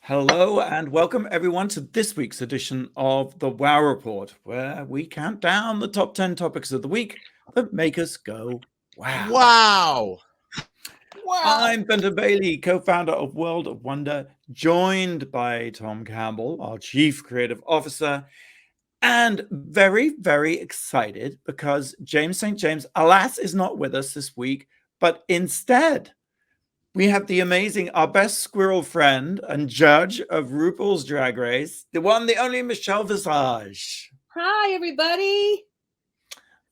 Hello and welcome everyone to this week's edition of the Wow Report, where we count down the top 10 topics of the week that make us go wow. Wow. I'm Benton Bailey, co-founder of World of Wonder, joined by Tom Campbell, our Chief Creative Officer, and very, very excited because James St. James, alas, is not with us this week, but instead we have the amazing, our best squirrel friend and judge of RuPaul's Drag Race, the one, the only Michelle Visage. Hi, everybody.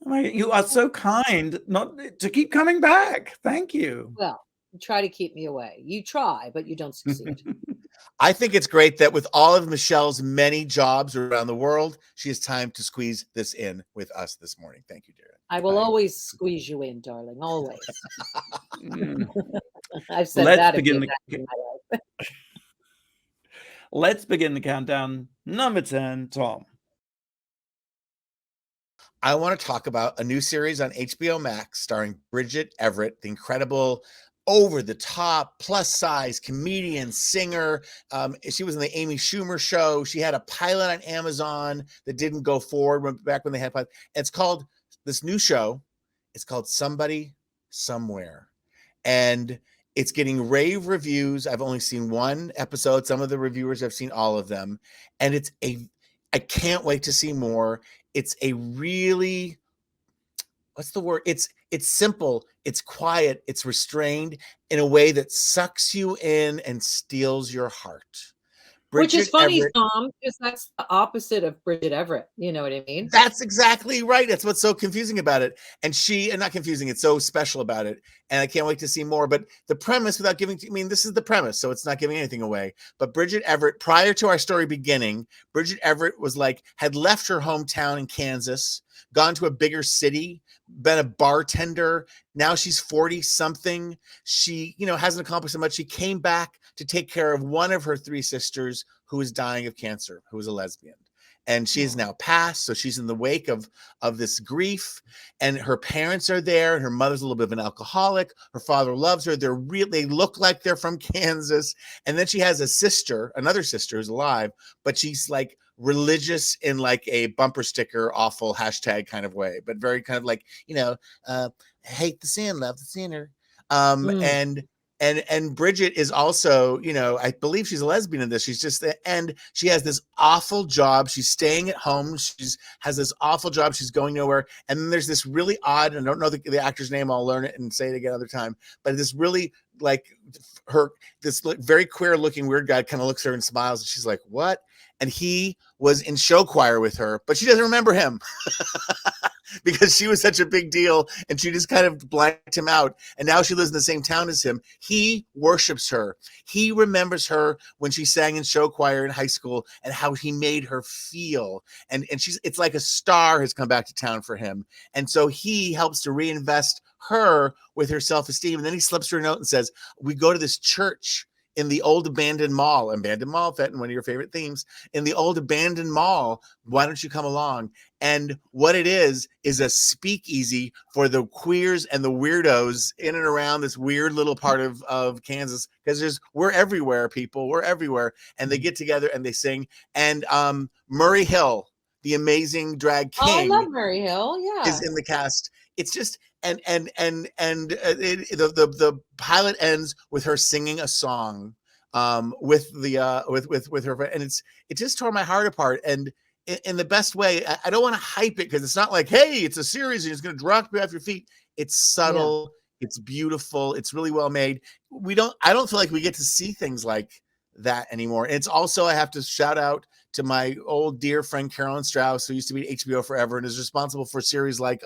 You are so kind not to keep coming back. Thank you. Well, you try to keep me away. You try, but you don't succeed. I think it's great that with all of Michelle's many jobs around the world, she has time to squeeze this in with us this morning. Thank you, dear. I will always squeeze you in, darling. Always. I've said Let's that begin in my life. Let's begin the countdown. Number 10, Tom. I want to talk about a new series on HBO Max starring Bridget Everett, the incredible over-the-top, plus-size comedian, singer. She was in the Amy Schumer show. She had a pilot on Amazon that didn't go forward back when they had pilot. It's called, this new show, it's called Somebody Somewhere. And it's getting rave reviews. I've only seen one episode. Some of the reviewers have seen all of them. And I can't wait to see more. It's a really, what's the word? It's simple, it's quiet, it's restrained in a way that sucks you in and steals your heart. Which is funny, Everett, Tom, because that's the opposite of Bridget Everett. You know what I mean? That's exactly right. That's what's so confusing about it. And not confusing, it's so special about it. And I can't wait to see more. But the premise, without giving, this is the premise, so it's not giving anything away. But Bridget Everett, prior to our story beginning, Bridget Everett had left her hometown in Kansas, gone to a bigger city, been a bartender. Now she's 40 something. She, hasn't accomplished so much. She came back to take care of one of her three sisters who is dying of cancer, who is a lesbian. And she is now passed, so she's in the wake of this grief. And her parents are there, and her mother's a little bit of an alcoholic. Her father loves her. They look like they're from Kansas. And then she has another sister who's alive, but she's like religious in like a bumper sticker, awful hashtag kind of way, but very kind of like, hate the sin, love the sinner. And Bridget is also, I believe she's a lesbian in this. She's just, and she has this awful job. She's staying at home. Has this awful job. She's going nowhere. And then there's this really odd, and I don't know the actor's name. I'll learn it and say it again another time. But this really this very queer looking weird guy kind of looks at her and smiles. And she's like, what? And he was in show choir with her, but she doesn't remember him. Because she was such a big deal and she just kind of blanked him out. And now she lives in the same town as him. He worships her. He remembers her when she sang in show choir in high school and how he made her feel. And it's like a star has come back to town for him. And so he helps to reinvest her with her self-esteem. And then he slips her a note and says, we go to this church in the old abandoned mall, Fenton, one of your favorite themes, in the old abandoned mall. Why don't you come along? And what it is a speakeasy for the queers and the weirdos in and around this weird little part of Kansas. Because we're everywhere, people. We're everywhere. And they get together and they sing. And Murray Hill, the amazing drag king. Oh, I love Murray Hill. Yeah. Is in the cast. It's just, the pilot ends with her singing a song with her friend, and it just tore my heart apart. And in the best way, I don't want to hype it because it's not like, hey, it's a series and it's going to drop you off your feet. It's subtle, it's beautiful, it's really well made. I don't feel like we get to see things like that anymore. And it's also, I have to shout out to my old dear friend Carolyn Strauss, who used to be at HBO forever and is responsible for series like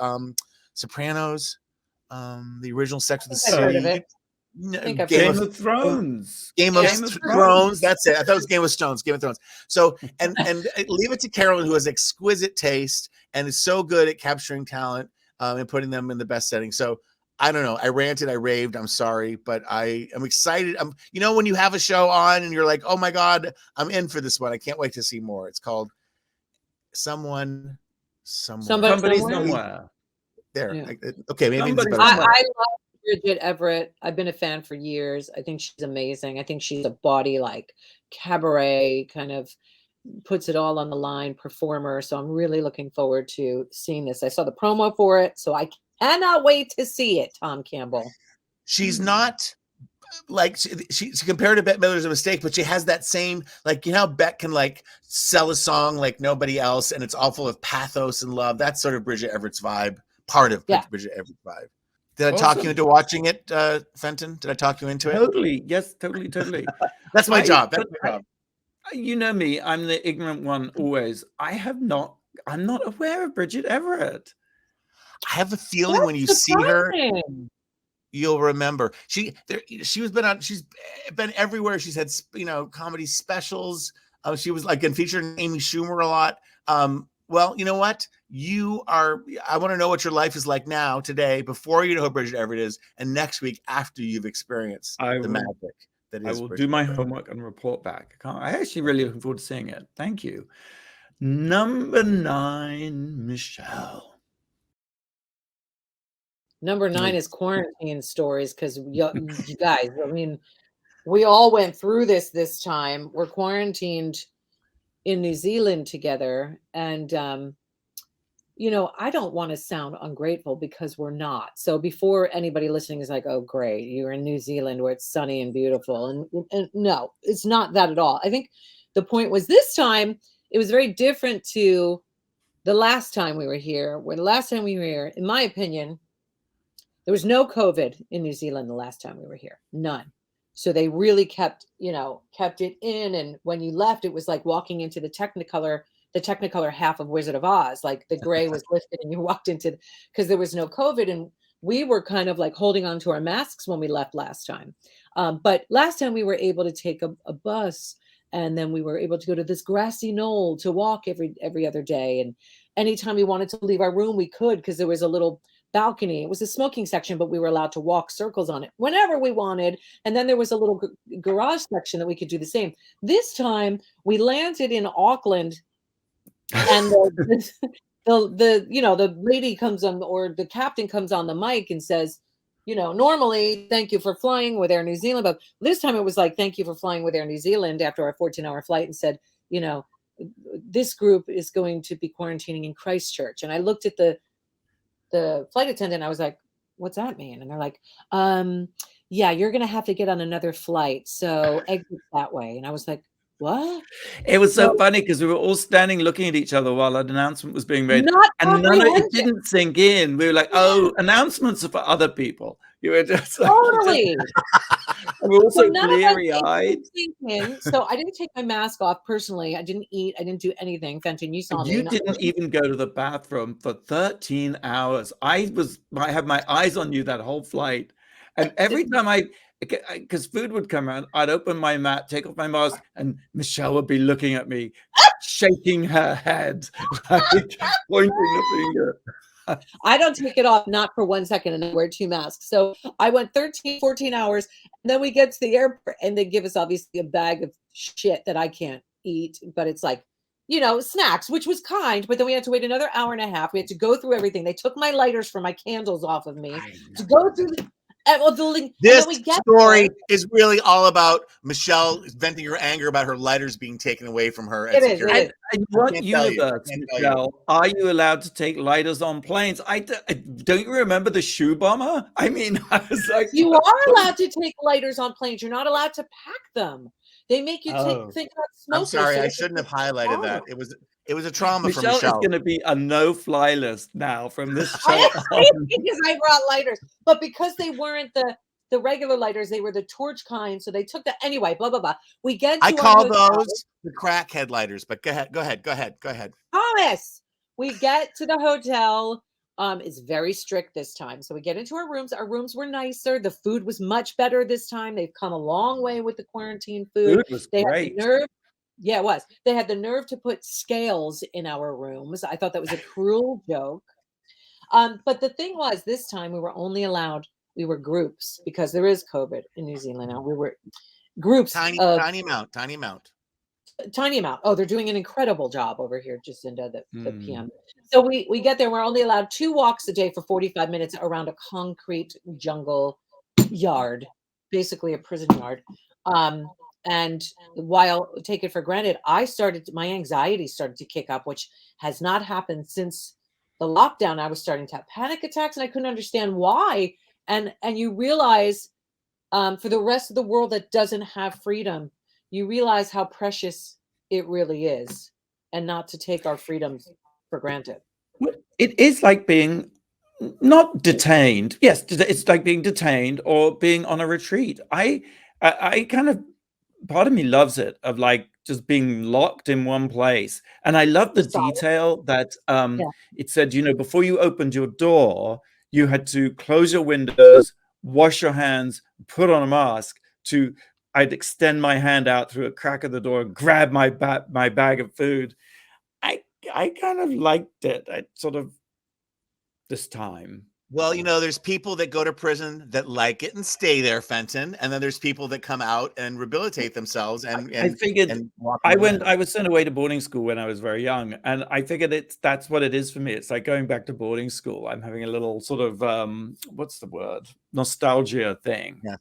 Sopranos, the original Sex with the City. Heard of it. Game of Thrones. Game of Thrones. That's it. I thought it was Game of Stones. Game of Thrones. So, and leave it to Carolyn, who has exquisite taste and is so good at capturing talent and putting them in the best setting. So, I don't know. I ranted. I raved. I'm sorry, but I am excited. When you have a show on and you're like, oh my God, I'm in for this one. I can't wait to see more. It's called Somebody Somewhere. There. Yeah. Okay, maybe I love Bridget Everett. I've been a fan for years. I think she's amazing. I think she's a body like cabaret kind of puts it all on the line performer. So I'm really looking forward to seeing this. I saw the promo for it, so I cannot wait to see it, Tom Campbell. She's not like she compared to Bette Midler's a mistake, but she has that same, like, you know, Bette can like sell a song like nobody else, and it's all full of pathos and love. That's sort of Bridget Everett's vibe, part of Bridget Everett's vibe. Did I talk you into watching it, Fenton? Did I talk you into it? Totally. Yes, totally. That's my job. That's my job. You know me, I'm the ignorant one always. I'm not aware of Bridget Everett. I have a feeling when you see her, you'll remember. She's been everywhere. She's had, you know, comedy specials. She was like featured in Amy Schumer a lot. Well, you know what? I want to know what your life is like now, today, before you know who Bridget Everett is, and next week after you've experienced the magic. I will do my homework and report back. I actually really looking forward to seeing it. Thank you. Number 9, Michelle. Number 9 is quarantine stories, because you guys, I mean, we all went through this time. We're quarantined in New Zealand together, and you know, I don't want to sound ungrateful, because we're not. So before anybody listening is like, oh, great, you're in New Zealand where it's sunny and beautiful. And no, it's not that at all. I think the point was, this time it was very different to the last time we were here. Where the last time we were here, in my opinion, there was no COVID in New Zealand the last time we were here. None. So they really kept it in. And when you left, it was like walking into the Technicolor half of Wizard of Oz. Like the gray was lifted and you walked into, because there was no COVID. And we were kind of like holding on to our masks when we left last time. But last time we were able to take a bus, and then we were able to go to this grassy knoll to walk every other day. And anytime we wanted to leave our room, we could, because there was a little balcony. It was a smoking section, but we were allowed to walk circles on it whenever we wanted. And then there was a little garage section that we could do the same. This time we landed in Auckland, and the lady comes on, or the captain comes on the mic and says, you know, normally, thank you for flying with Air New Zealand. But this time it was like, thank you for flying with Air New Zealand, after our 14-hour flight, and said, you know, this group is going to be quarantining in Christchurch. And I looked at the flight attendant. I was like, what's that mean? And they're like, yeah, you're going to have to get on another flight. So exit that way. And I was like, what? It was so funny, because we were all standing looking at each other while an announcement was being made, and none of it didn't sink in. We were like, oh, announcements are for other people. You were just like, totally. And we're also bleary-eyed. So I didn't take my mask off personally. I didn't eat. I didn't do anything. Fenton, you saw me. You didn't even go to the bathroom for 13 hours. I had my eyes on you that whole flight. And every time because food would come around, I'd open my mat, take off my mask, and Michelle would be looking at me, shaking her head, like pointing the finger. I don't take it off, not for 1 second, and I wear 2 masks. So I went 13, 14 hours, and then we get to the airport, and they give us obviously a bag of shit that I can't eat, but it's like, you know, snacks, which was kind, but then we had to wait another hour and a half. We had to go through everything. They took my lighters for my candles off of me to go through this story is really all about Michelle venting her anger about her lighters being taken away from her. In what universe, Michelle, are you allowed to take lighters on planes? Don't you remember the shoe bomber? I mean, I was like, you are allowed to take lighters on planes. You're not allowed to pack them. They make you think about smoking. I'm sorry, I shouldn't have highlighted that. It was a trauma for Michelle. Michelle is going to be a no-fly list now from this show on. Because I brought lighters, but because they weren't the regular lighters, they were the torch kind. So they took that anyway. Blah blah blah. We get. To I call those the crackhead lighters. But go ahead. Thomas, we get to the hotel. It's very strict this time. So we get into our rooms. Our rooms were nicer. The food was much better this time. They've come a long way with the quarantine food. Food was great. Had the nerve. Yeah, it was. They had the nerve to put scales in our rooms. I thought that was a cruel joke. But the thing was, this time we were groups, because there is COVID in New Zealand now. We were groups. Tiny amount. tiny amount. Oh, they're doing an incredible job over here, just into the Mm. PM. So we get there. We're only allowed 2 walks a day for 45 minutes around a concrete jungle yard, basically a prison yard. And while take it for granted, my anxiety started to kick up, which has not happened since the lockdown. I was starting to have panic attacks, and I couldn't understand why. And you realize, for the rest of the world that doesn't have freedom, you realize how precious it really is, and not to take our freedoms for granted. It is like being not detained. Yes, it's like being detained or being on a retreat. I kind of, part of me loves it, of like just being locked in one place. And I love the Solid. detail that Yeah. it said, you know, before you opened your door, you had to close your windows, wash your hands, put on a mask. I'd extend my hand out through a crack of the door, grab my bag of food. I kind of liked it. I sort of, this time. Well, you know, there's people that go to prison that like it and stay there, Fenton, and then there's people that come out and rehabilitate themselves I figured and walk I around. was sent away to boarding school when I was very young, and I figured that's what it is for me. It's like going back to boarding school. I'm having a little sort of what's the word? Nostalgia thing. Yeah.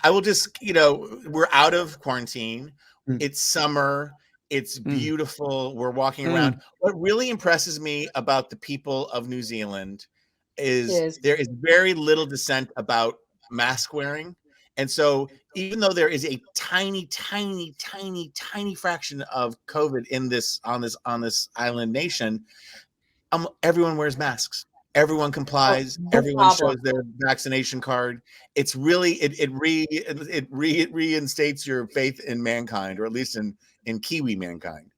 I will just, you know, we're out of quarantine. Mm. It's summer. It's Mm. beautiful. We're walking Mm. around. What really impresses me about the people of New Zealand is there is very little dissent about mask wearing. And so even though there is a tiny, tiny, tiny, tiny fraction of COVID on this island nation, everyone wears masks. Everyone complies. No Everyone problem. shows their vaccination card. It's really it reinstates your faith in mankind, or at least in Kiwi mankind.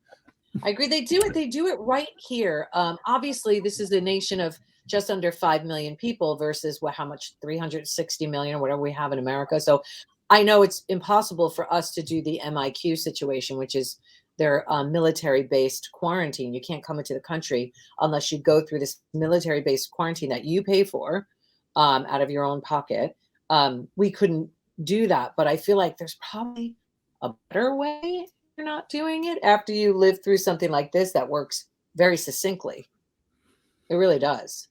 I agree. They do it. They do it right here. Obviously, this is a nation of just under 5 million people versus how much, 360 million or whatever we have in America. So I know it's impossible for us to do the MIQ situation, which is their military-based quarantine. You can't come into the country unless you go through this military-based quarantine that you pay for out of your own pocket. We couldn't do that, but I feel like there's probably a better way. You're not doing it after you live through something like this that works very succinctly. It really does.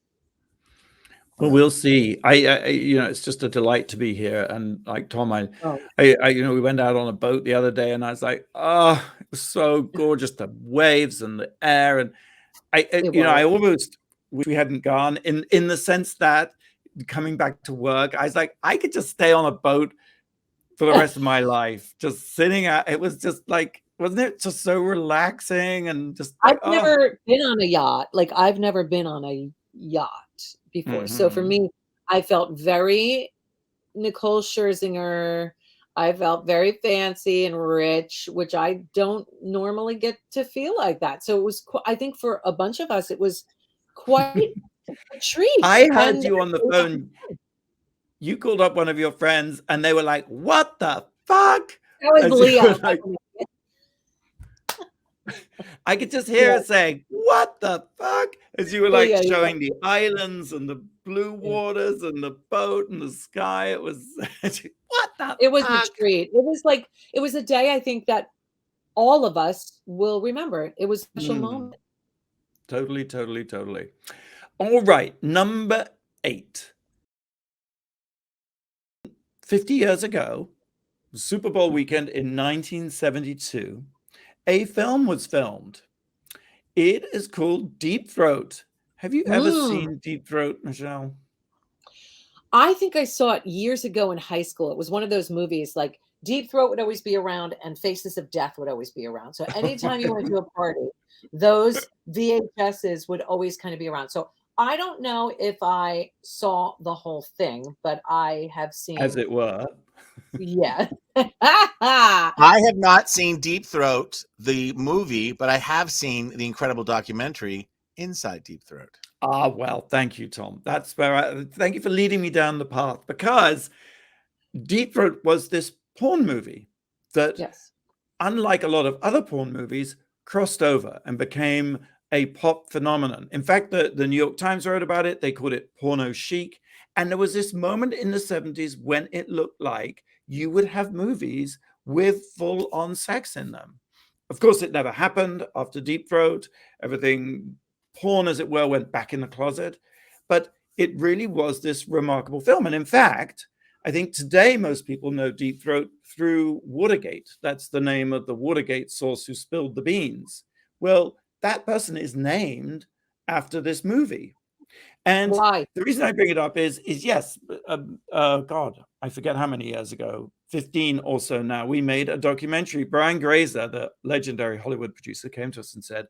Well, we'll see. You know, it's just a delight to be here. And like Tom, Oh, you know, we went out on a boat the other day, and I was like, oh, it was so gorgeous, the waves and the air. And you know, I almost wish we hadn't gone, in the sense that coming back to work, I was like, I could just stay on a boat for the rest of my life, just sitting out. It was just like, wasn't it just so relaxing and just like, I've never been on a yacht. Like, I've never been on a yacht before. So for me, I felt very Nicole Scherzinger. I felt very fancy and rich, which I don't normally get to feel like that. So it was, I think for a bunch of us, it was quite a treat. I heard you on the phone. You called up one of your friends, and they were like, "What the fuck?" That was Leah. Like, I could just hear her saying, "What the fuck?" as you were like showing the islands and the blue waters and the boat and the sky. It was what the It was fuck? a treat. It was a day I think that all of us will remember. It was a special moment. Totally, totally, totally. All right, number 8. 50 years ago, Super Bowl weekend in 1972, a film was filmed. It is called Deep Throat. Have you ever seen Deep Throat, Michelle? I think I saw it years ago in high school. It was one of those movies, like Deep Throat would always be around and Faces of Death would always be around. So anytime you went to a party, those VHSs would always kind of be around. So I don't know if I saw the whole thing, but I have seen, as it were. Yeah. I have not seen Deep Throat, the movie, but I have seen the incredible documentary Inside Deep Throat. Ah, well, thank you, Tom. That's where thank you for leading me down the path, because Deep Throat was this porn movie that, unlike a lot of other porn movies, crossed over and became a pop phenomenon. In fact, the New York Times wrote about it. They called it porno chic. And there was this moment in the 70s when it looked like you would have movies with full-on sex in them. Of course, it never happened after Deep Throat. Everything, porn as it were, went back in the closet. But it really was this remarkable film. And in fact, I think today most people know Deep Throat through Watergate. That's the name of the Watergate source who spilled the beans. Well, that person is named after this movie. And Why? the reason I bring it up is yes, God, I forget how many years ago, 15 or so now, we made a documentary. Brian Grazer, the legendary Hollywood producer, came to us and said,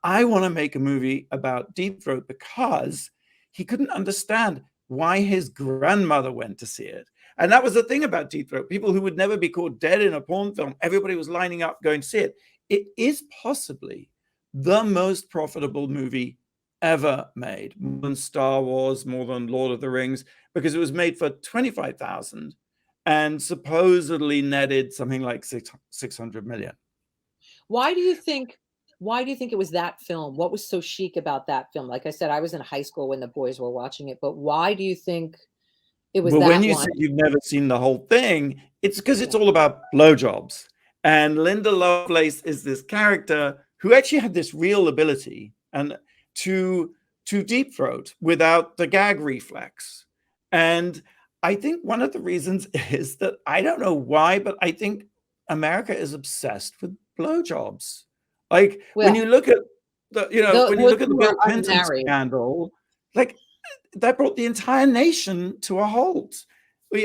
I want to make a movie about Deep Throat because he couldn't understand why his grandmother went to see it. And that was the thing about Deep Throat. People who would never be caught dead in a porn film, everybody was lining up going to see it. It is possibly the most profitable movie ever made, more than Star Wars, more than Lord of the Rings, because it was made for $25,000 and supposedly netted something like 600 million. Why do you think it was that film? What was so chic about that film? Like I said, I was in high school when the boys were watching it, but why do you think it was well, that when you one? say you've never seen the whole thing, it's because it's all about blowjobs. And Linda Lovelace is this character who actually had this real ability and to deep throat without the gag reflex. And I think one of the reasons is that I don't know why, but I think America is obsessed with blowjobs. Like when you look at when you look at the Bill Clinton scandal, like that brought the entire nation to a halt.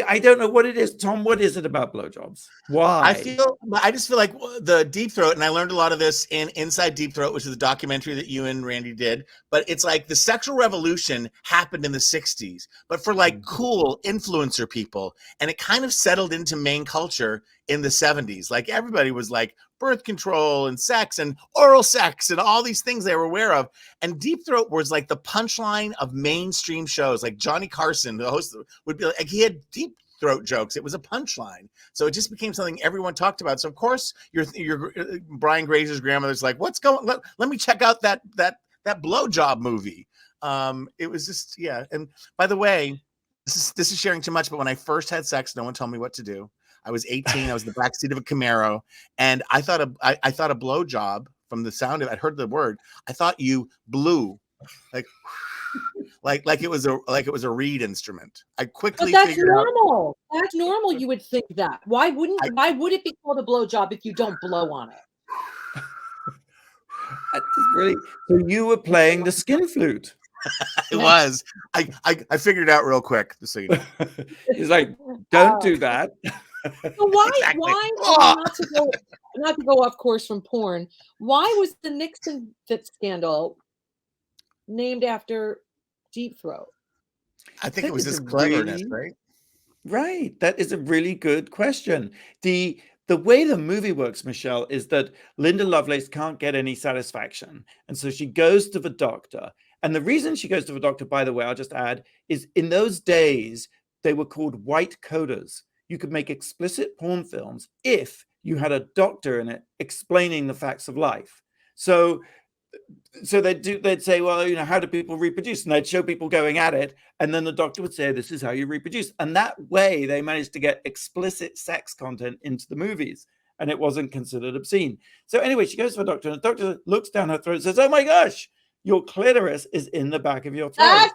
I don't know what it is. Tom, what is it about blowjobs? Why? I just feel like the Deep Throat, and I learned a lot of this in Inside Deep Throat, which is a documentary that you and Randy did. But it's like the sexual revolution happened in the 60s, but for like cool influencer people. And it kind of settled into main culture in the 70s. Like everybody was like birth control and sex and oral sex and all these things they were aware of. And Deep Throat was like the punchline of mainstream shows. Like Johnny Carson, the host, would be like, he had Deep Throat jokes. It was a punchline. So it just became something everyone talked about. So of course your Brian Grazer's grandmother's like, what's going, let me check out that blowjob movie. It was just, yeah. And by the way, this is sharing too much, but when I first had sex, no one told me what to do. I was 18. I was in the backseat of a Camaro, and I thought a blowjob, from the sound of it, I heard the word, I thought you blew like it was a reed instrument. I quickly figured normal. That's normal. You would think that. Why would it be called a blowjob if you don't blow on it? Really, so you were playing the skin flute. It was. I figured it out real quick. So you know. He's like, don't do that. So why not to go off course from porn, why was the Nixon scandal named after Deep Throat? I think it was his cleverness, right? Right. That is a really good question. The way the movie works, Michelle, is that Linda Lovelace can't get any satisfaction. And so she goes to the doctor. And the reason she goes to the doctor, by the way, I'll just add, is in those days, they were called white coders. You could make explicit porn films if you had a doctor in it explaining the facts of life. So they'd say, well, how do people reproduce? And they'd show people going at it. And then the doctor would say, this is how you reproduce. And that way they managed to get explicit sex content into the movies, and it wasn't considered obscene. So anyway, she goes to the doctor, and the doctor looks down her throat and says, oh my gosh, your clitoris is in the back of your throat.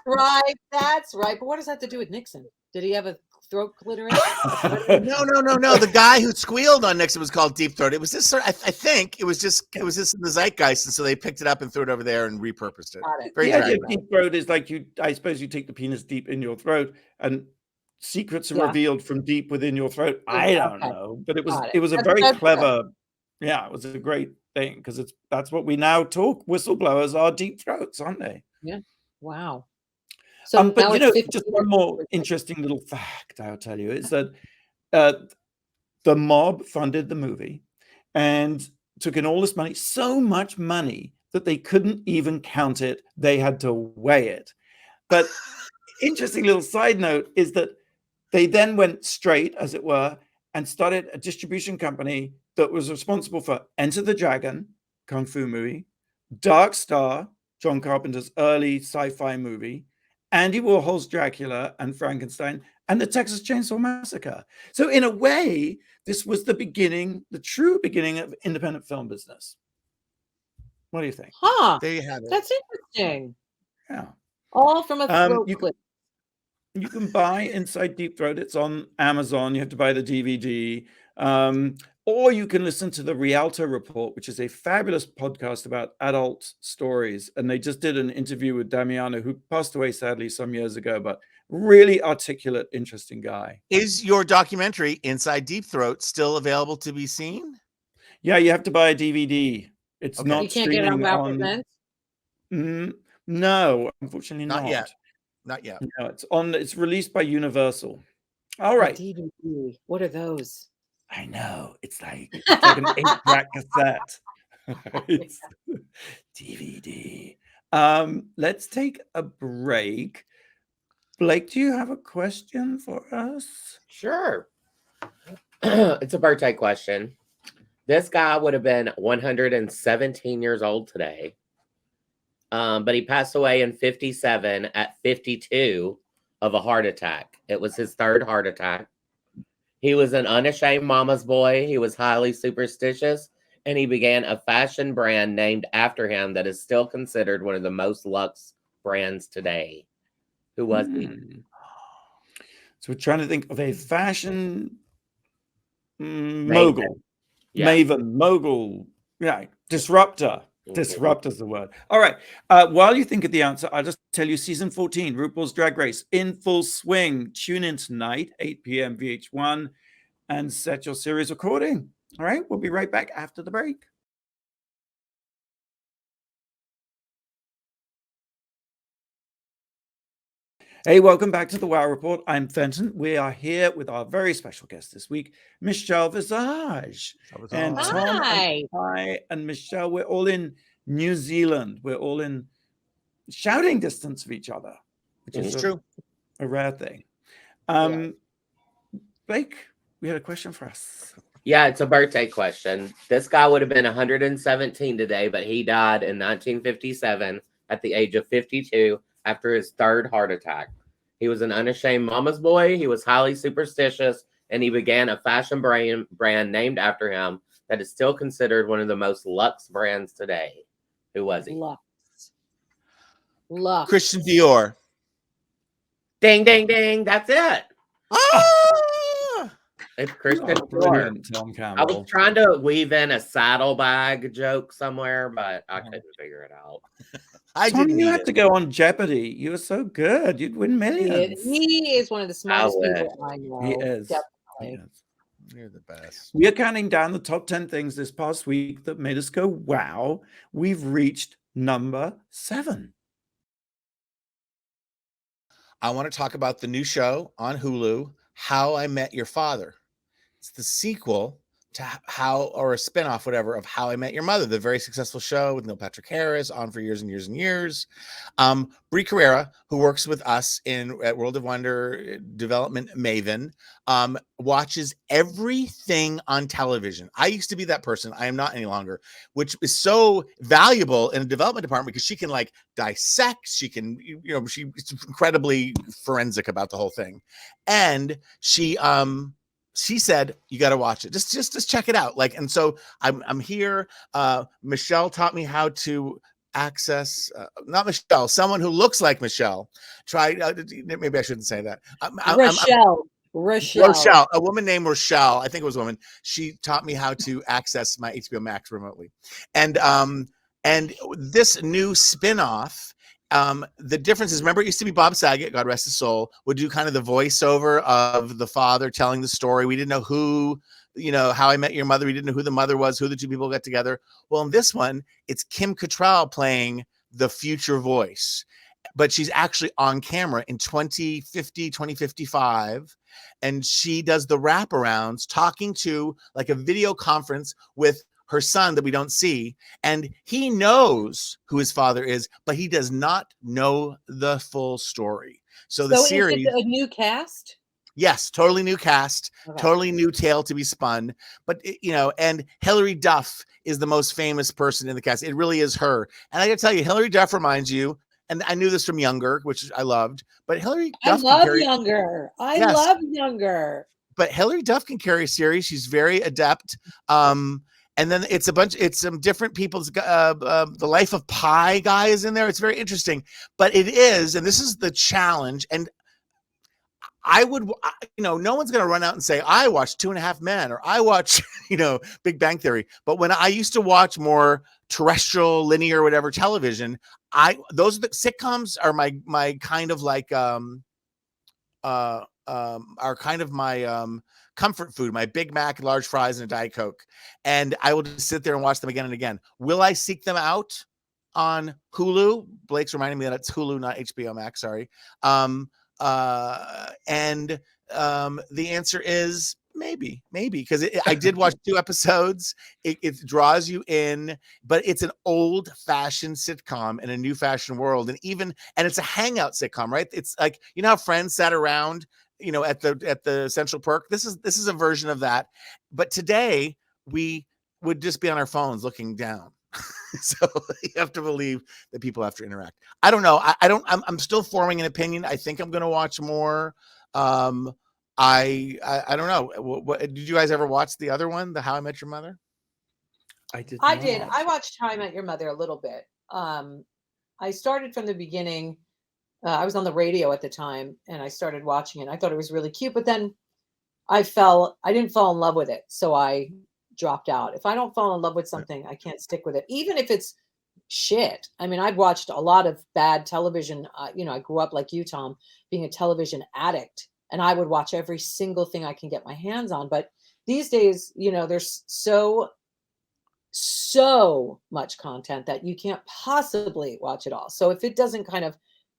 That's right. But what does that have to do with Nixon? Did he have a throat clitoris? No. The guy who squealed on Nixon was called Deep Throat. It was just I think it was just in the zeitgeist, and so they picked it up and threw it over there and repurposed it. The idea of deep throat is like I suppose you take the penis deep in your throat and secrets are revealed from deep within your throat. I don't know, but it was a very clever. Yeah, it was a great thing because that's what we now talk. Whistleblowers are deep throats, aren't they? Yeah. Wow. So but just one more interesting little fact I'll tell you is that the mob funded the movie and took in all this money, so much money that they couldn't even count it. They had to weigh it. But interesting little side note is that they then went straight, as it were, and started a distribution company that was responsible for Enter the Dragon, Kung Fu movie, Dark Star, John Carpenter's early sci-fi movie, Andy Warhol's Dracula and Frankenstein, and the Texas Chainsaw Massacre. So in a way, this was the beginning, the true beginning of independent film business. What do you think? Huh. There you have it. That's interesting. Yeah. All from a throat you, clip. You can buy Inside Deep Throat. It's on Amazon. You have to buy the DVD. Or you can listen to the Rialto Report, which is a fabulous podcast about adult stories. And they just did an interview with Damiano, who passed away sadly some years ago, but really articulate, interesting guy. Is your documentary Inside Deep Throat still available to be seen? Yeah, you have to buy a DVD. It's Okay. not You can't get it on streaming Wow on. Presents? No, unfortunately not. Not yet. Not yet. No, it's released by Universal. All right. DVD. What are those? I know. It's like an 8-track cassette. It's DVD. Let's take a break. Blake, do you have a question for us? Sure. It's a birthday question. This guy would have been 117 years old today. But he passed away in 57 at 52 of a heart attack. It was his third heart attack. He was an unashamed mama's boy. He was highly superstitious, and he began a fashion brand named after him that is still considered one of the most luxe brands today. Who was he? So we're trying to think of a fashion mogul. Yeah. Maven, mogul. Yeah, disruptor. Disrupt is the word. All right. While you think of the answer, I'll just tell you season 14, RuPaul's Drag Race, in full swing. Tune in tonight, 8 p.m. VH1, and set your series recording. All right. We'll be right back after the break. Hey, welcome back to the Wow Report. I'm Fenton. We are here with our very special guest this week, Michelle Visage. And Tom and I and Michelle, we're all in New Zealand. We're all in shouting distance of each other, which is true. A rare thing. Blake, we had a question for us. Yeah, it's a birthday question. This guy would have been 117 today, but he died in 1957 at the age of 52 after his third heart attack. He was an unashamed mama's boy. He was highly superstitious, and he began a fashion brand named after him that is still considered one of the most luxe brands today. Who was he? Lux. Christian Dior. Ding, ding, ding. That's it. It's Christian Dior. Tom Campbell. I was trying to weave in a saddlebag joke somewhere, but I couldn't figure it out. Tom, you have to go on Jeopardy. You were so good. You'd win millions. He is one of the smartest people I know. He is. Definitely. You're the best. We are counting down the top 10 things this past week that made us go, wow. We've reached number 7. I want to talk about the new show on Hulu, How I Met Your Father. It's the sequel to or a spinoff, whatever, of How I Met Your Mother, the very successful show with Neil Patrick Harris on for years and years and years. Brie Carrera, who works with us at World of Wonder Development Maven, watches everything on television. I used to be that person. I am not any longer, which is so valuable in a development department because she can like dissect. She can, she's incredibly forensic about the whole thing. And she said, you got to watch it. Just check it out. Like, and so I'm here. Michelle taught me how to access, not Michelle, someone who looks like Michelle. Maybe I shouldn't say that. Rochelle, a woman named Rochelle. I think it was a woman. She taught me how to access my HBO Max remotely. And this new spinoff, the difference is, remember, it used to be Bob Saget, God rest his soul, would do kind of the voiceover of the father telling the story. We didn't know who, How I Met Your Mother. We didn't know who the mother was, who the two people got together. Well, in this one, it's Kim Cattrall playing the future voice, but she's actually on camera in 2050, 2055. And she does the wraparounds talking to like a video conference with her son that we don't see, and he knows who his father is, but he does not know the full story. So the series, is it a new cast? Yes, totally new cast, Okay. Totally new tale to be spun. But and Hilary Duff is the most famous person in the cast. It really is her. And I got to tell you, Hilary Duff reminds you, and I knew this from Younger, which I loved, but Hilary I Duff can love carry, Younger. I yes, love Younger. but Hilary Duff can carry a series. She's very adept. And then it's some different people's, the Life of Pi guy is in there. It's very interesting, but it is, and this is the challenge. And I would, no one's going to run out and say, I watch 2.5 Men or I watch, Big Bang Theory. But when I used to watch more terrestrial, linear, whatever television, those are the sitcoms are my kind of like, are kind of my comfort food, my Big Mac, large fries, and a Diet Coke. And I will just sit there and watch them again and again. Will I seek them out on Hulu? Blake's reminding me that it's Hulu, not HBO Max. Sorry. And the answer is maybe, because I did watch 2 episodes. It draws you in, but it's an old fashioned sitcom in a new fashioned world. And it's a hangout sitcom, right? It's like, how Friends sat around, at the Central Perk. This is a version of that. But today we would just be on our phones looking down. So you have to believe that people have to interact. I don't know. I'm still forming an opinion. I think I'm going to watch more. I don't know. What did you guys ever watch the other one, the How I Met Your Mother? I did. I watched How I Met Your Mother a little bit. I started from the beginning. I was on the radio at the time and I started watching it. I thought it was really cute, but then I didn't fall in love with it. So I dropped out. If I don't fall in love with something, I can't stick with it, even if it's shit. I mean, I've watched a lot of bad television. I grew up like you, Tom, being a television addict, and I would watch every single thing I can get my hands on. But these days, there's so much content that you can't possibly watch it all. So if it doesn't kind of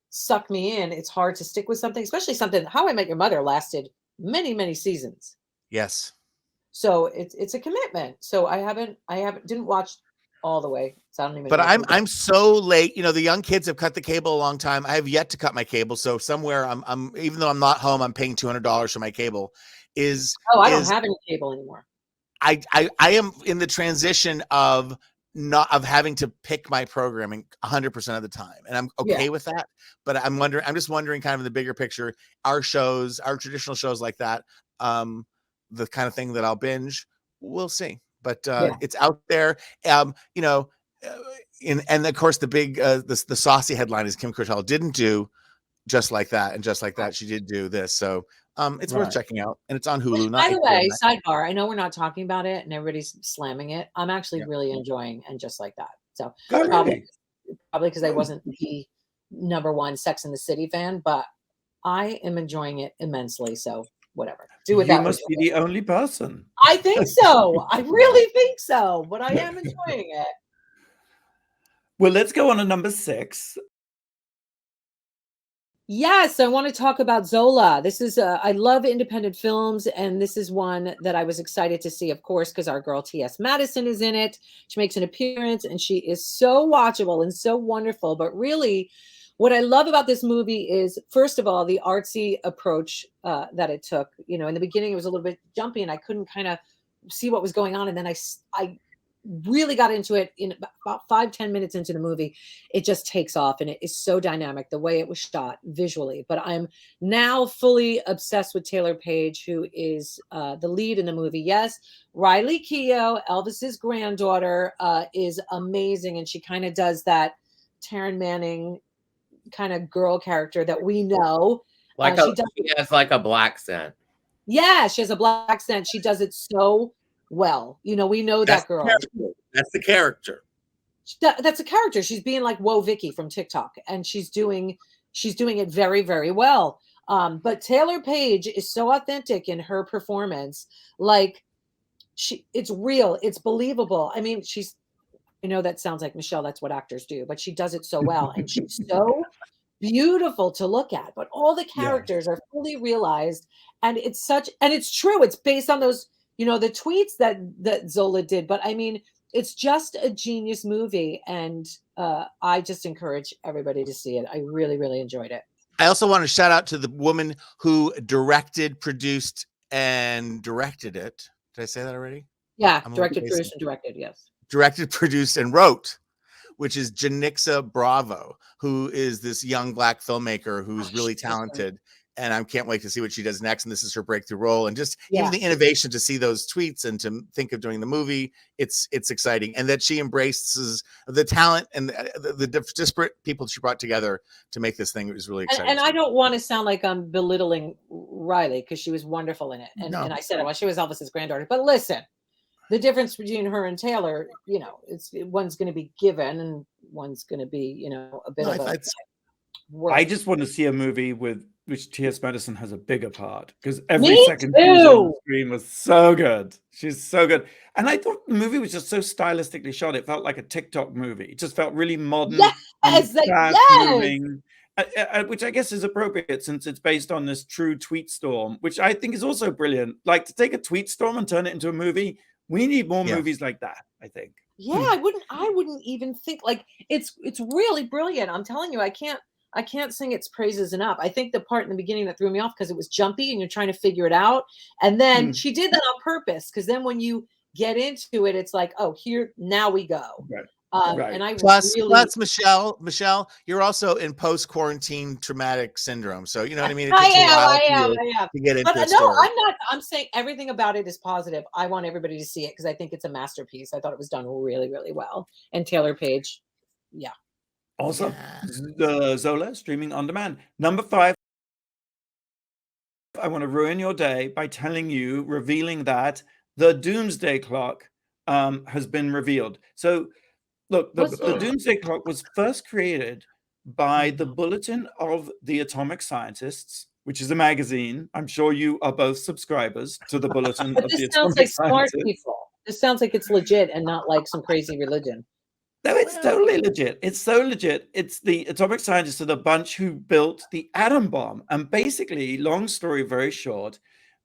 suck me in, it's hard to stick with something, especially something. How I Met Your Mother lasted many, many seasons. Yes. So it's a commitment. So I didn't watch all the way. So I don't even. But know I'm so late. The young kids have cut the cable a long time. I have yet to cut my cable. So somewhere I'm even though I'm not home, I'm paying $200 for my cable. I don't have any cable anymore. I am in the transition of having to pick my programming 100% of the time, and I'm okay with that. But I'm just wondering, kind of in the bigger picture, our traditional shows like that, the kind of thing that I'll binge, we'll see. But it's out there, and of course the big the saucy headline is Kim Cattrall didn't do Just Like That, and Just Like That she did do this. So it's worth checking out, and it's on Hulu. By the way, sidebar, I know we're not talking about it and everybody's slamming it. I'm actually really enjoying And Just Like That. So probably because I wasn't the #1 Sex and the City fan, but I am enjoying it immensely. So whatever. Do with that. You must be the only person. I think so. I really think so, but I am enjoying it. Well, let's go on to number 6. Yes, I want to talk about Zola. This is I love independent films, and this is one that I was excited to see, of course, because our girl T.S. Madison is in it. She makes an appearance, and she is so watchable and so wonderful. But really, what I love about this movie is, first of all, the artsy approach that it took. In the beginning, it was a little bit jumpy, and I couldn't kind of see what was going on. And then I really got into it in about 5-10 minutes into the movie. It just takes off, and it is so dynamic the way it was shot visually. But I'm now fully obsessed with Taylor Page, who is the lead in the movie. Yes, Riley Keough, Elvis's granddaughter, is amazing, and she kind of does that Taryn Manning kind of girl character that we know. She has like a black scent. Yeah, she has a black scent. She does it so well. We know that girl. That's the character. That's a character. She's being like Whoa Vicky from TikTok, and she's doing it very, very well. But Taylor Page is so authentic in her performance. Like it's real. It's believable. I mean, I know that sounds like Michelle. That's what actors do, but she does it so well, and she's so beautiful to look at. But all the characters are fully realized, and it's true. It's based on those, the tweets that Zola did. But I mean, it's just a genius movie, and I just encourage everybody to see it. I really, really enjoyed it. I also want to shout out to the woman who directed, produced, and directed it. Did I say that already? Yeah, directed, produced, and directed. Yes. Directed, produced, and wrote which is Janixa Bravo, who is this young Black filmmaker who's really talented. And I can't wait to see what she does next. And this is her breakthrough role. And just even the innovation to see those tweets and to think of doing the movie, it's exciting. And that she embraces the talent and the disparate people she brought together to make this thing is really exciting. And I don't want to sound like I'm belittling Riley because she was wonderful in it. And I said, well, she was Elvis's granddaughter. But listen, the difference between her and Taylor, you know, one's going to be given and one's going to be, you know, a bit of a work. I just want to see a movie with which T.S. Madison has a bigger part, because every second she was on the screen was so good. She's so good. And I thought the movie was just so stylistically shot. It felt like a TikTok movie. It just felt really modern and fast moving, which I guess is appropriate since it's based on this true tweet storm, which I think is also brilliant. Like, to take a tweet storm and turn it into a movie, we need more movies like that, I think. Yeah, I wouldn't even think, like, it's really brilliant. I'm telling you, I can't sing its praises enough. I think the part in the beginning that threw me off because it was jumpy and you're trying to figure it out. And then she did that on purpose, because then when you get into it, it's like, oh, now we go. Right. And I plus Michelle, you're also in post-quarantine traumatic syndrome. So you know what I mean? It takes a while to get into the story. I'm not. I'm saying everything about it is positive. I want everybody to see it because I think it's a masterpiece. I thought it was done really, really well. And Taylor Page, Also, Zola, streaming on demand. Number 5, I want to ruin your day by revealing that the Doomsday Clock has been revealed. So, look, the Doomsday Clock was first created by the Bulletin of the Atomic Scientists, which is a magazine. I'm sure you are both subscribers to the Bulletin of the Atomic Scientists. This sounds like smart people. This sounds like it's legit and not like some crazy religion. No, it's totally legit. It's so legit. It's the Atomic Scientists are the bunch who built the atom bomb. And basically, long story very short,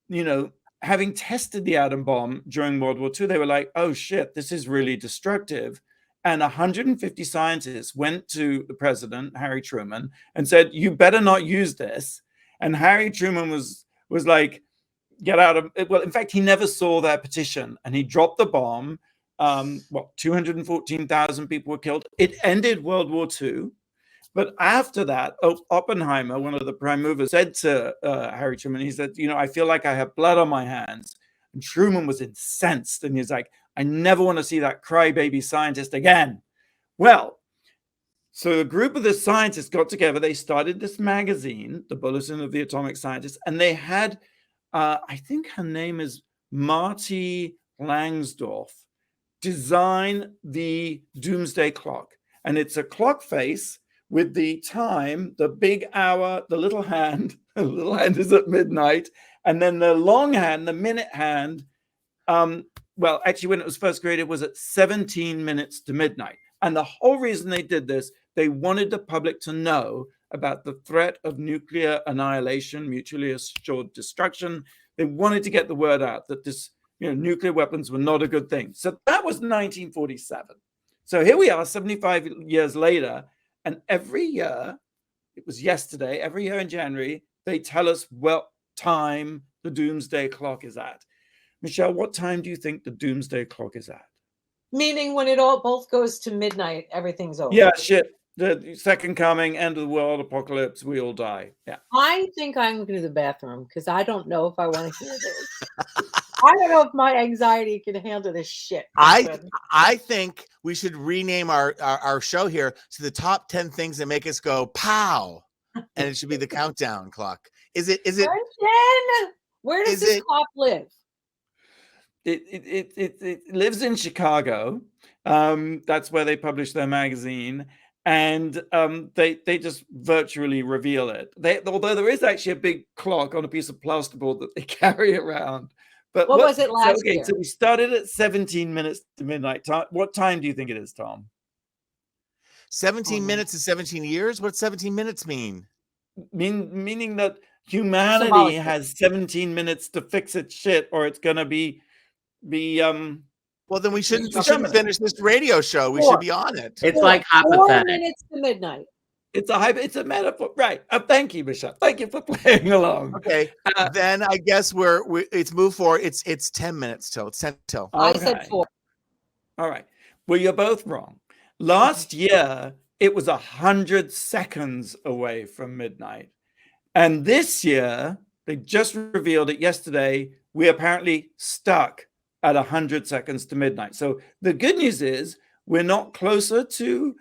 you know, having tested the atom bomb during World War II, they were like, oh shit, this is really destructive. And 150 scientists went to the president, Harry Truman, and said, you better not use this. And Harry Truman was like, get out of it. Well, in fact, he never saw their petition and he dropped the bomb. 214,000 people were killed. It ended World War II. But after that, Oppenheimer, one of the prime movers, said to Harry Truman, he said, you know, I feel like I have blood on my hands. And Truman was incensed. And he's like, I never want to see that crybaby scientist again. Well, so a group of the scientists got together. They started this magazine, the Bulletin of the Atomic Scientists. And they had, I think her name is Marty Langsdorff, design the Doomsday Clock. And it's a clock face with the time, the big hour, the little hand. The little hand is at midnight. And then the long hand, the minute hand, well, actually, when it was first created, was at 17 minutes to midnight. And the whole reason they did this, they wanted the public to know about the threat of nuclear annihilation, mutually assured destruction. They wanted to get the word out that this, you know, nuclear weapons were not a good thing. So that was 1947. So here we are 75 years later. And every year, it was yesterday, every year in January, they tell us what time the Doomsday Clock is at. Michelle, what time do you think the Doomsday Clock is at? Meaning when it all both goes to midnight, everything's over. Yeah, shit. The second coming, end of the world, apocalypse, we all die. Yeah. I think I'm going to the bathroom because I don't know if I want to hear this. I don't know if my anxiety can handle this shit. I think we should rename our show here to the top 10 things that make us go pow, and it should be the countdown clock. Is it? Where does this clock live? It lives in Chicago. That's where they publish their magazine. And they just virtually reveal it. Although there is actually a big clock on a piece of plasterboard that they carry around. But what was it last year? So we started at 17 minutes to midnight. What time do you think it is, Tom? 17 minutes is 17 years? What does 17 minutes mean? Meaning that humanity has 17 minutes to fix its shit, or it's going to be well, then we shouldn't finish this radio show. We should be on it. It's like hypothetical. 4 minutes to midnight. It's a metaphor, right? Thank you, Michelle. Thank you for playing along. Okay, then I guess it's moved forward. It's 10 minutes till. It's 10 till. I said 4. All right. Well, you're both wrong. Last year, it was 100 seconds away from midnight. And this year, they just revealed it yesterday, we're apparently stuck at 100 seconds to midnight. So the good news is we're not closer to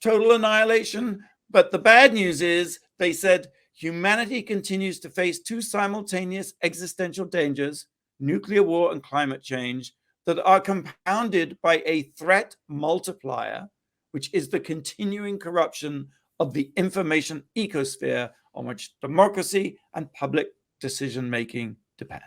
total annihilation. But the bad news is they said humanity continues to face two simultaneous existential dangers, nuclear war and climate change, that are compounded by a threat multiplier, which is the continuing corruption of the information ecosphere on which democracy and public decision-making depend.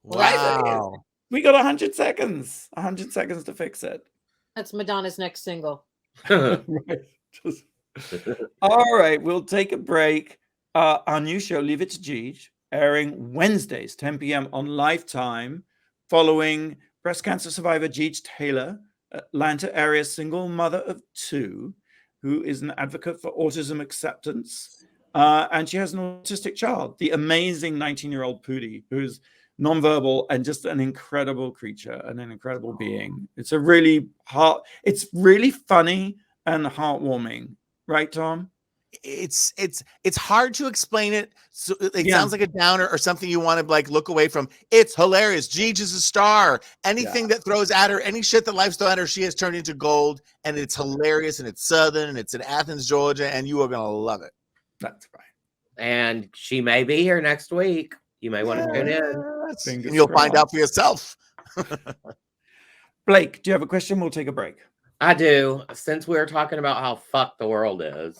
Wow. We got 100 seconds, 100 seconds to fix it. That's Madonna's next single. Right. All right, we'll take a break. Our new show, Leave It to Gigi, airing Wednesdays, 10 p.m. on Lifetime, following breast cancer survivor Gigi Taylor, Atlanta area single mother of two, who is an advocate for autism acceptance. And she has an autistic child, the amazing 19-year-old Pootie, who's nonverbal and just an incredible creature and an incredible being. It's a really it's really funny and heartwarming, right, Tom? It's hard to explain it. So it sounds like a downer or something you want to like look away from. It's hilarious. Gigi's a star. Anything that throws at her, any shit that life's thrown at her, she has turned into gold. And it's hilarious. And it's Southern. And it's in Athens, Georgia. And you are gonna love it. That's right. And she may be here next week. You may want to tune in. And you'll find out for yourself. Blake, do you have a question? We'll take a break. I do. Since we were talking about how fucked the world is,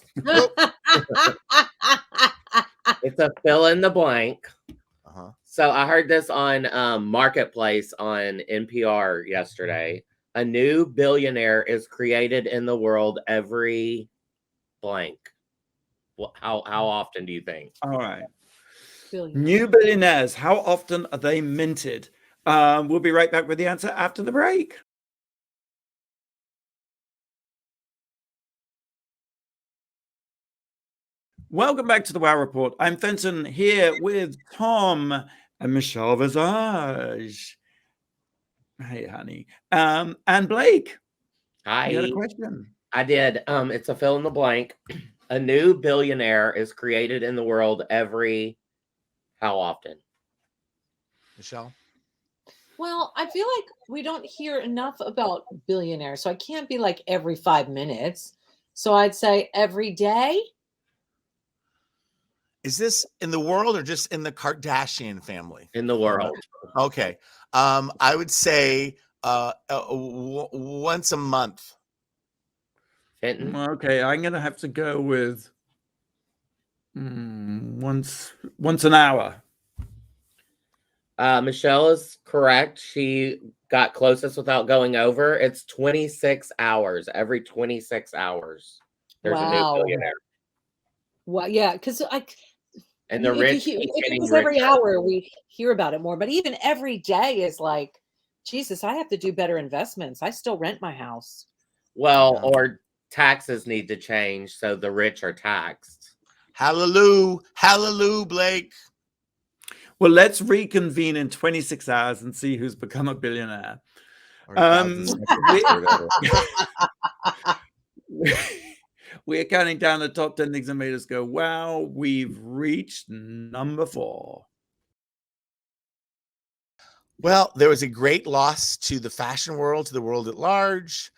it's a fill in the blank. So I heard this on Marketplace on NPR yesterday. A new billionaire is created in the world every blank. How often do you think? All right. New billionaires. How often are they minted? We'll be right back with the answer after the break. Welcome back to the Wow Report. I'm Fenton here with Tom and Michelle Visage. Hey, honey. And Blake. Hi. You had a question? I did. It's a fill in the blank. A new billionaire is created in the world every how often? Michelle? Well, I feel like we don't hear enough about billionaires, so I can't be like every 5 minutes. So I'd say every day. Is this in the world or just in the Kardashian family? In the world. Okay. I would say once a month. Fenton? Okay, I'm going to have to go with once an hour. Michelle is correct. She got closest without going over. It's 26 hours. Every 26 hours, there's a new billionaire. Well, yeah, because and the rich. If it was every hour, we hear about it more. But even every day is like, Jesus, I have to do better investments. I still rent my house. Well, or taxes need to change, so the rich are taxed. Hallelujah, hallelujah, Blake. Well, let's reconvene in 26 hours and see who's become a billionaire. We're counting down the top 10 things that made us go, wow, we've reached number 4. Well, there was a great loss to the fashion world, to the world at large.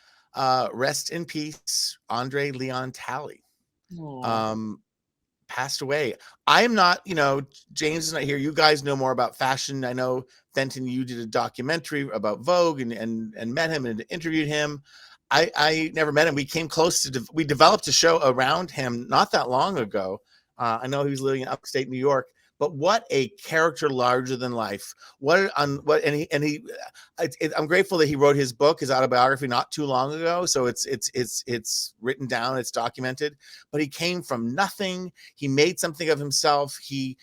Rest in peace, Andre Leon Talley. Passed away. I am not, James is not here. You guys know more about fashion. I know, Fenton, you did a documentary about Vogue and met him and interviewed him. I never met him. We came close to, we developed a show around him not that long ago. I know he was living in upstate New York, but what a character larger than life. I'm grateful that he wrote his book, his autobiography, not too long ago. So it's written down, it's documented, but he came from nothing. He made something of himself. He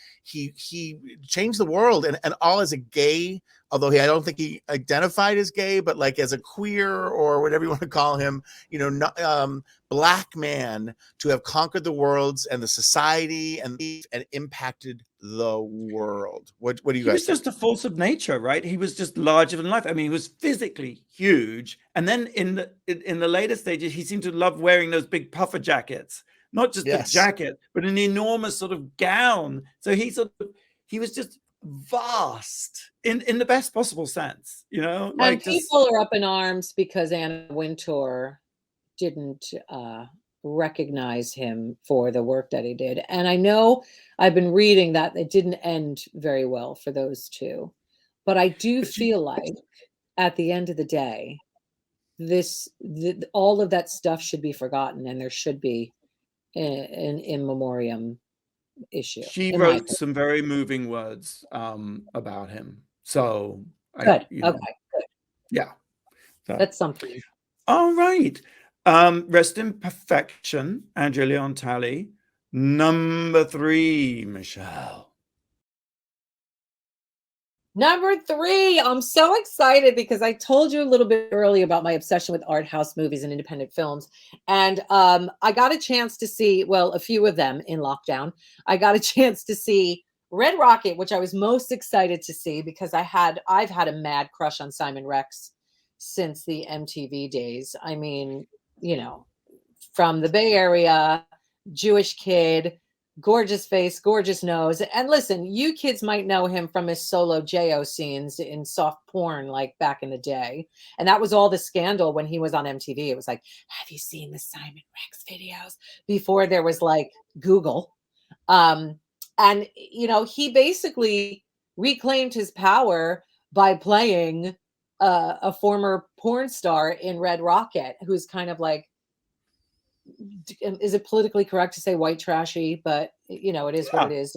changed the world, and all as a gay, although I don't think he identified as gay, but like as a queer or whatever you want to call him, Black man to have conquered the worlds and the society and impacted the World. What do you He guys was think? just a force of nature, right? He was just larger than life. I mean, he was physically huge. And then in the later stages, he seemed to love wearing those big puffer jackets, not just a Yes. jacket, but an enormous sort of gown. So he was just vast in the best possible sense, you know? And Like just people are up in arms because Anna Wintour didn't recognize him for the work that he did. And I know I've been reading that it didn't end very well for those two. But I do feel like at the end of the day, all of that stuff should be forgotten, and there should be an in memoriam issue. she in my wrote opinion. some very moving words about him. So Good. you know, Okay, good. yeah. So, That's something. all right. Rest in perfection, Andrea Leon Talley. Number 3, Michelle. Number 3, I'm so excited because I told you a little bit earlier about my obsession with art house movies and independent films. And I got a chance to see, well, a few of them in lockdown. I got a chance to see Red Rocket, which I was most excited to see because I've had a mad crush on Simon Rex since the MTV days. I mean, you know, from the Bay Area, Jewish kid, gorgeous face, gorgeous nose. And listen, you kids might know him from his solo JO scenes in soft porn, like back in the day. And that was all the scandal when he was on MTV. It was like, have you seen the Simon Rex videos? Before there was like Google. And, you know, he basically reclaimed his power by playing a former porn star in Red Rocket, who's kind of like, is it politically correct to say white trashy? But you know, it is what it is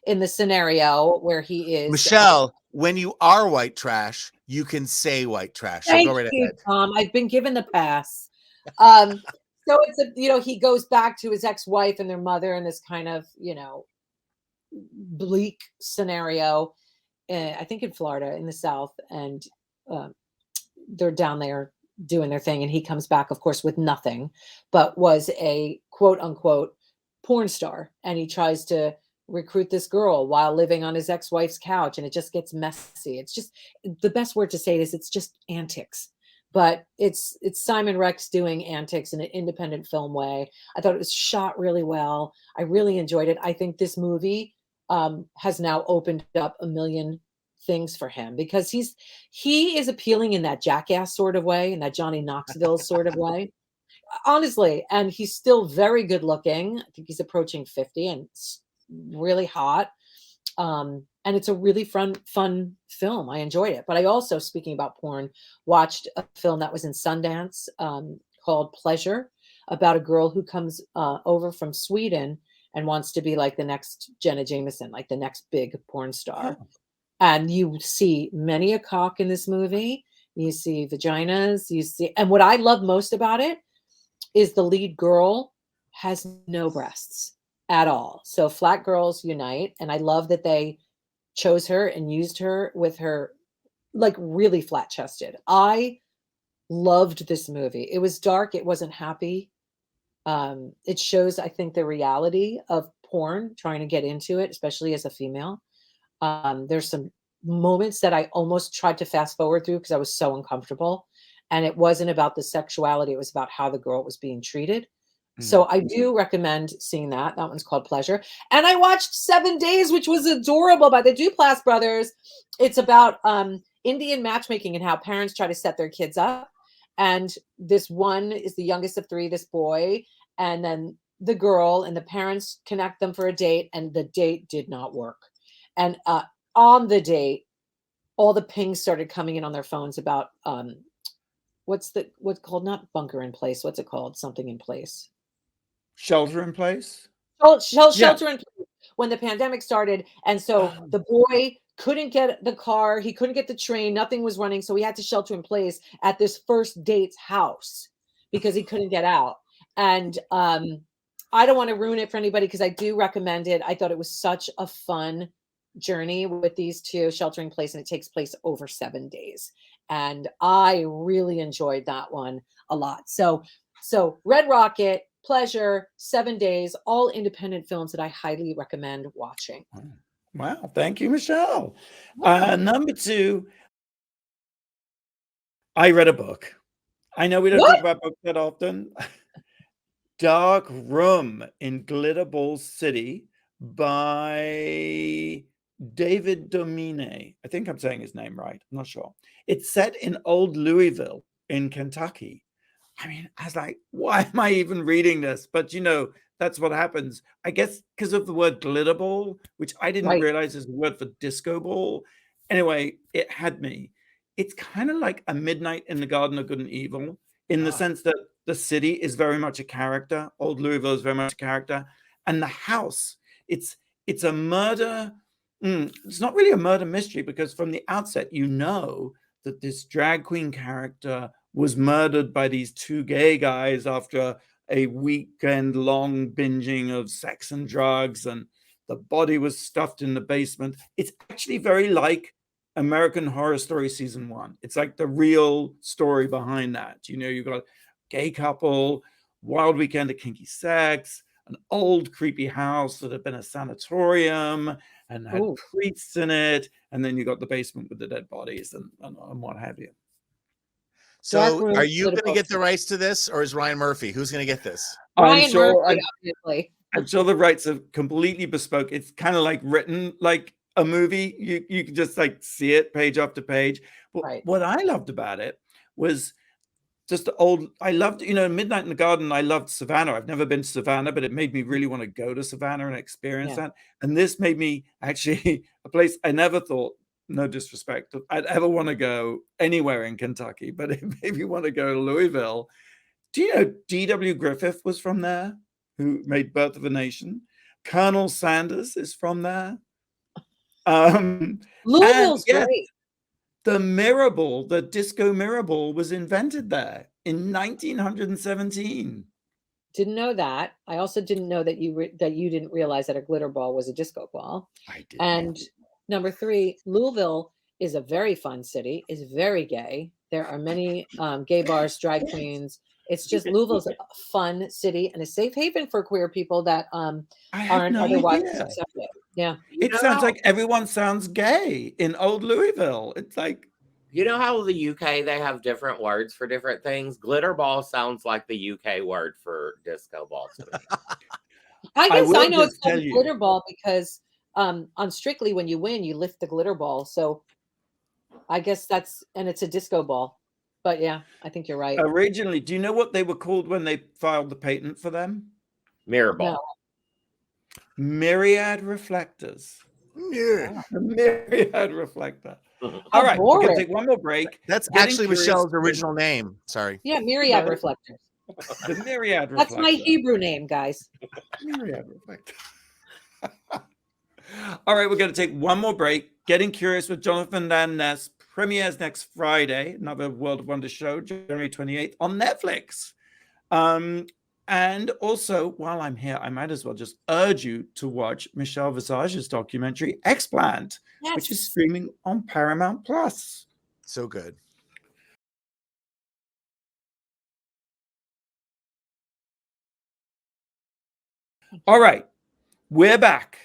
in the scenario where he is. Michelle, when you are white trash, you can say white trash. So Thank go right you, ahead. Tom. I've been given the pass. So it's he goes back to his ex-wife and their mother in this kind of, bleak scenario. I think in Florida, in the South, and they're down there doing their thing, and he comes back, of course, with nothing, but was a quote unquote porn star, and he tries to recruit this girl while living on his ex-wife's couch, and it just gets messy. It's just, the best word to say it is, it's just antics. But it's Simon Rex doing antics in an independent film way. I thought it was shot really well. I really enjoyed it. I think this movie has now opened up a million things for him because he is appealing in that Jackass sort of way, in that Johnny Knoxville sort of way, honestly. And he's still very good looking. I think he's approaching 50 and really hot. And it's a really fun film. I enjoyed it. But I also, speaking about porn, watched a film that was in Sundance called Pleasure, about a girl who comes over from Sweden and wants to be like the next Jenna Jameson, like the next big porn star. Oh. And you see many a cock in this movie. You see vaginas. And what I love most about it is the lead girl has no breasts at all. So flat girls unite. And I love that they chose her and used her with her, like, really flat chested. I loved this movie. It was dark. It wasn't happy. It shows, I think, the reality of porn, trying to get into it, especially as a female. There's some moments that I almost tried to fast forward through because I was so uncomfortable. And it wasn't about the sexuality. It was about how the girl was being treated. So I do recommend seeing that. That one's called Pleasure. And I watched 7 Days, which was adorable, by the Duplass brothers. It's about Indian matchmaking and how parents try to set their kids up. And this one is the youngest of 3, this boy, and then the girl, and the parents connect them for a date, and the date did not work. And on the date, all the pings started coming in on their phones about what's called, not bunker in place. What's it called? Something in place. Shelter in place. Shelter in place when the pandemic started. And so the boy couldn't get the car. He couldn't get the train. Nothing was running. So he had to shelter in place at this first date's house because he couldn't get out. And I don't want to ruin it for anybody because I do recommend it. I thought it was such a fun journey with these two, sheltering in place, and it takes place over 7 days. And I really enjoyed that one a lot. So Red Rocket, Pleasure, 7 Days, all independent films that I highly recommend watching. Wow, thank you, Michelle. Number 2, I read a book. I know we don't talk about books that often. Dark Room in Glitterball City by David Domine. I think I'm saying his name right. I'm not sure. It's set in old Louisville in Kentucky. I mean, I was like, why am I even reading this? But that's what happens. I guess because of the word glitterball, which I didn't realize is the word for disco ball. Anyway, it had me. It's kind of like A Midnight in the Garden of Good and Evil, in the sense that the city is very much a character. Old Louisville is very much a character. And the house, it's a murder. It's not really a murder mystery, because from the outset, that this drag queen character was murdered by these 2 gay guys after a weekend long binging of sex and drugs, and the body was stuffed in the basement. It's actually very like American Horror Story season 1. It's like the real story behind that. You've got a gay couple, wild weekend of kinky sex, an old creepy house that had been a sanatorium and had priests in it, and then you got the basement with the dead bodies and what have you. So are you going to get the rights to this, or is Ryan Murphy? Who's going to get this? Ryan Murphy, obviously. I'm sure the rights are completely bespoke. It's kind of like written like a movie. You can just like see it page after page. But what I loved about it was just I loved, Midnight in the Garden. I loved Savannah. I've never been to Savannah, but it made me really want to go to Savannah and experience that. And this made me actually a place I never thought, no disrespect, I'd ever want to go anywhere in Kentucky, but it made me want to go to Louisville. Do you know D.W. Griffith was from there, who made Birth of a Nation? Colonel Sanders is from there. Louisville's great. The mirror ball, the disco mirror ball, was invented there in 1917. Didn't know that. I also didn't know that you didn't realize that a glitter ball was a disco ball. I did. And number 3, Louisville is a very fun city. Is very gay. There are many gay bars, drag queens. It's just Louisville's a fun city and a safe haven for queer people that aren't otherwise accepted. Yeah. It sounds like everyone sounds gay in old Louisville. It's like, how the UK, they have different words for different things. Glitter ball sounds like the UK word for disco ball to me. I guess I know it's called glitter ball because on Strictly, when you win, you lift the glitter ball. So I guess it's a disco ball. But yeah, I think you're right. Originally, do you know what they were called when they filed the patent for them? Mirror ball. No. Myriad reflectors. Yeah. The myriad reflector. All right, we're going to take one more break. That's actually Michelle's original name. Sorry. Yeah, myriad reflectors. The myriad reflector. That's my Hebrew name, guys. Myriad reflector. All right, we're going to take one more break. Getting Curious with Jonathan Van Ness premieres next Friday, another World of Wonder show, January 28th on Netflix. And also, while I'm here, I might as well just urge you to watch Michelle Visage's documentary, Explant, which is streaming on Paramount Plus. So good. All right, we're back.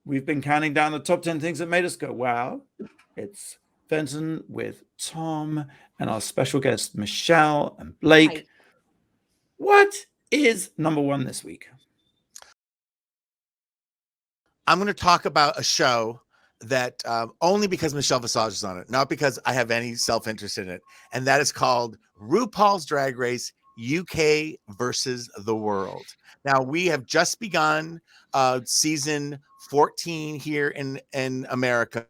We've been counting down the top 10 things that made us go, wow. It's Fenton with Tom and our special guests, Michelle and Blake. Hi. What is number 1 this week? I'm going to talk about a show that only because Michelle Visage is on it, not because I have any self-interest in it. And that is called RuPaul's Drag Race UK versus the World. Now, we have just begun season 14 here in America.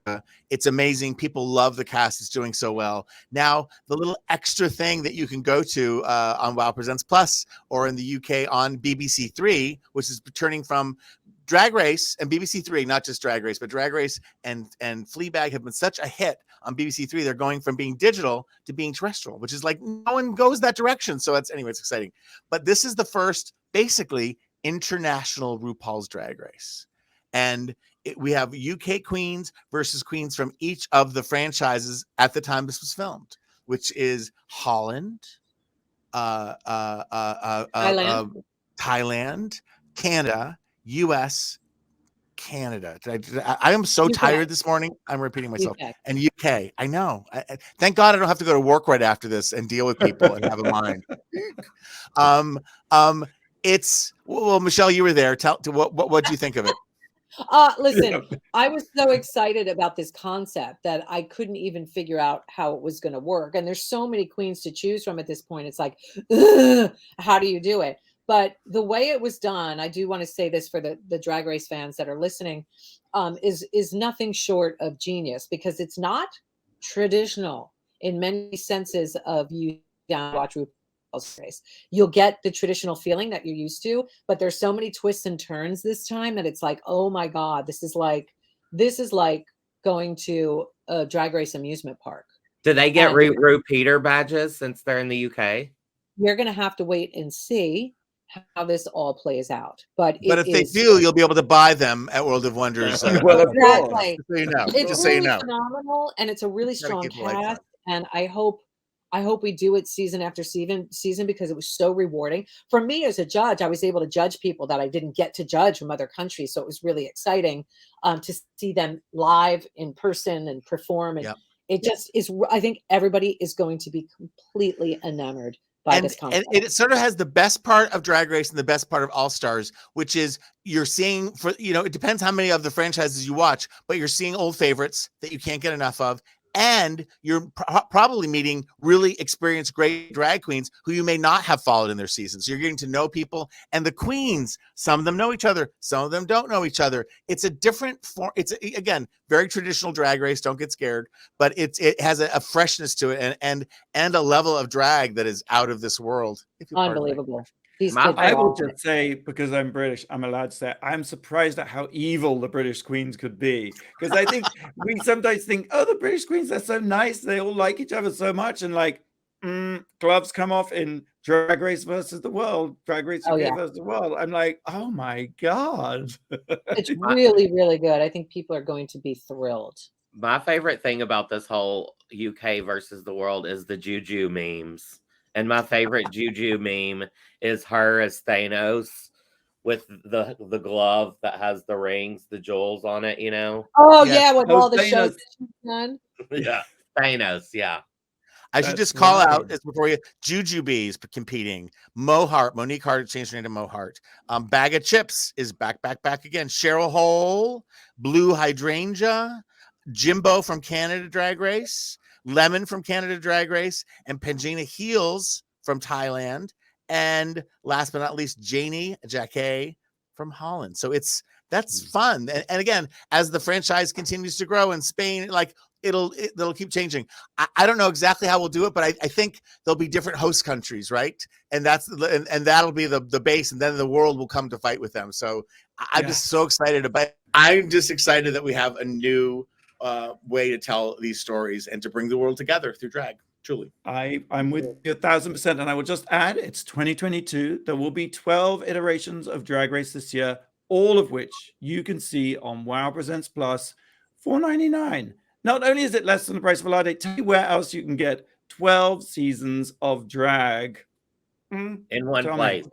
It's amazing. People love the cast. It's doing so well. Now, the little extra thing that you can go to on Wow Presents Plus or in the UK on BBC 3, which is turning from Drag Race and BBC 3, not just Drag Race, but Drag Race and Fleabag have been such a hit on BBC 3. They're going from being digital to being terrestrial, which is like no one goes that direction. So it's exciting. But this is the first, basically, international RuPaul's Drag Race. And we have UK queens versus queens from each of the franchises at the time this was filmed, which is Holland, Thailand, Canada, US, Canada. I am so UK. tired this morning. I'm repeating myself. UK. And UK. I know. Thank God I don't have to go to work right after this and deal with people and have a mind. It's well, Michelle, you were there. What do you think of it? Listen, I was so excited about this concept that I couldn't even figure out how it was going to work. And there's so many queens to choose from at this point. It's like, ugh, how do you do it? But the way it was done, I do want to say this for the Drag Race fans that are listening, is nothing short of genius, because it's not traditional in many senses of you watch RuPaul's Race. You'll get the traditional feeling that you're used to, but there's so many twists and turns this time that it's like, oh my God, this is like going to a Drag Race amusement park. Do they get repeater badges since they're in the UK? You're going to have to wait and see how this all plays out. But if they do, you'll be able to buy them at World of Wonders. Well, exactly. So you know. It's really phenomenal, and it's a really strong cast. And I hope we do it season after season, because it was so rewarding for me as a judge. I was able to judge people that I didn't get to judge from other countries, so it was really exciting to see them live in person and perform. And it just is. I think everybody is going to be completely enamored. And it sort of has the best part of Drag Race and the best part of All Stars, which is you're seeing it depends how many of the franchises you watch, but you're seeing old favorites that you can't get enough of. And you're probably meeting really experienced, great drag queens who you may not have followed in their seasons. So you're getting to know people, and the queens, some of them know each other, some of them don't know each other. It's a different form. It's again, very traditional Drag Race. Don't get scared, but it has a freshness to it and a level of drag that is out of this world. Unbelievable. I will just say, because I'm British, I'm allowed to say I'm surprised at how evil the British queens could be. Because I think we sometimes think, oh, the British queens, they're so nice. They all like each other so much. And like, gloves come off in Drag Race versus the World, Drag Race UK versus the World. I'm like, oh my God. It's really, really good. I think people are going to be thrilled. My favorite thing about this whole UK versus the World is the Juju memes. And my favorite Juju meme is her as Thanos with the glove that has the rings, the jewels on it, you know? Oh, yeah, with all the shows that she's done. Yeah, Thanos, yeah. I should just call out before you, Juju Bees competing. Monique Hart changed her name to Mohart. Bag of Chips is back again. Cheryl Hole, Blue Hydrangea, Jimbo from Canada Drag Race, Lemon from Canada Drag Race, and Pangina Heels from Thailand, and last but not least, Janie Jacquet from Holland. So that's fun. And again, as the franchise continues to grow in Spain, like it'll keep changing. I don't know exactly how we'll do it, but I think there'll be different host countries, right? And that'll be the base, and then the world will come to fight with them. So I'm just so excited I'm just excited that we have a new way to tell these stories and to bring the world together through drag. Truly, I'm with you 1,000%, and I will just add, it's 2022. There will be 12 iterations of Drag Race this year, all of which you can see on Wow Presents Plus, $4.99. Not only is it less than the price of a latte, tell you where else you can get 12 seasons of drag in one place.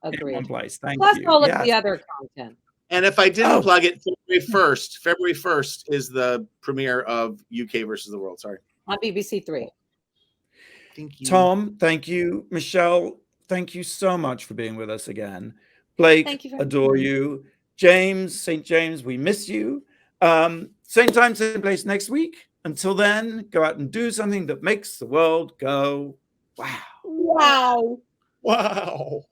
Agreed. In one place. Thank Plus you. all of the other content. And if I didn't plug it, February 1st is the premiere of UK versus the World. Sorry. On BBC 3. Thank you. Tom, thank you. Michelle, thank you so much for being with us again. Blake, adore you. James, St. James, we miss you. Same time, same place next week. Until then, go out and do something that makes the world go, wow. Wow. Wow.